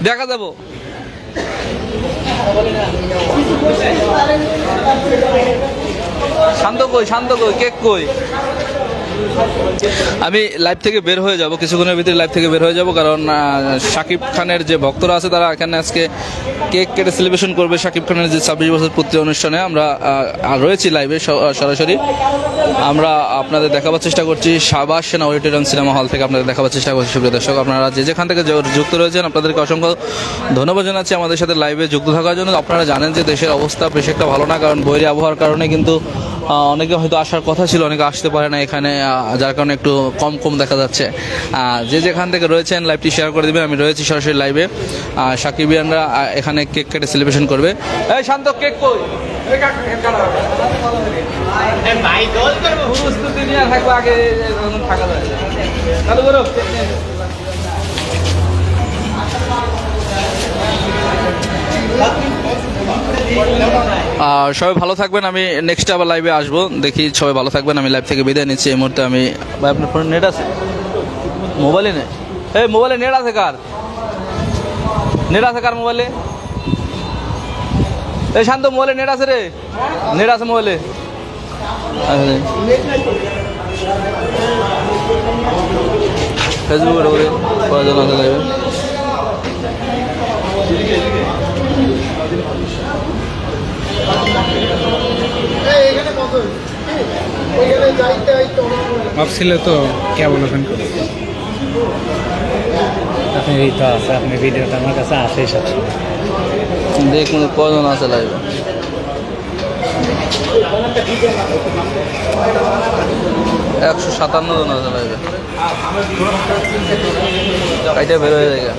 দেখা যাবো। শান্ত কই, শান্ত কই, কেক কই? আমি লাইভ থেকে বের হয়ে যাব, কিছুক্ষণের ভিতরে লাইভ থেকে বের হয়ে যাব, কারণ শাকিব খানের যে ভক্তরা আছে তারা এখানে আজকে কেক কেটে সেলিব্রেশন করবে শাকিব খানের যে 26 বছর পূর্তি অনুষ্ঠানে। আমরা রয়েছি লাইভে সরাসরি, আমরা আপনাদের দেখাবার চেষ্টা করছি শাহবাজ সেনা অডিটোরিয়াম সিনেমা হল থেকে আপনাদের দেখাবার চেষ্টা করছি। সুপ্রিয় দর্শক, আপনারা যে যেখান থেকে যুক্ত রয়েছেন আপনাদেরকে অসংখ্য ধন্যবাদ জানাচ্ছি আমাদের সাথে লাইভে যুক্ত থাকার জন্য। আপনারা জানেন যে দেশের অবস্থা বেশ একটা ভালো না, কারণ বৈরী আবহাওয়ার কারণে কিন্তু অনেকে হয়তো আসার কথা ছিল, অনেকে আসতে পারে না এখানে, যার কারণে একটু কম দেখা যাচ্ছে। যে যেখান থেকে রয়েছেন লাইভটি শেয়ার করে দেবেন। আমি রয়েছি সরাসরি লাইভে, সাকিবিয়ানরা এখানে কেক কেটে সেলিব্রেশন করবে। এই শান্ত, কেক কই? সবাই ভালো থাকবেন। আমি নেক্সট আবার লাইভে আসবো, দেখি সবাই ভালো থাকবেন। আমি লাইভ থেকে বিদায় নিচ্ছি এই মুহূর্তে। আমি ভাই, আপনার ফোনে নেট আছে? মোবাইলে নেই? এই মোবাইলে নেট আছে কার? নেট আছে কার মোবাইলে? এই শান্ত, মোবাইলে নেট আছে রে? নেট আছে মোবাইলে? ফেসবুকে ঢোকে প্রয়োজন আছে লাইভে। ভাবছিল তো কেমন ওখান আপনি এই তো আছে, আপনি ভিডিওটা আমার কাছে আসে সবসময়। দেখুন কজন আছে লাইভে। 157 জন আছে লাইভে। কাইটা বের হয়ে যায়।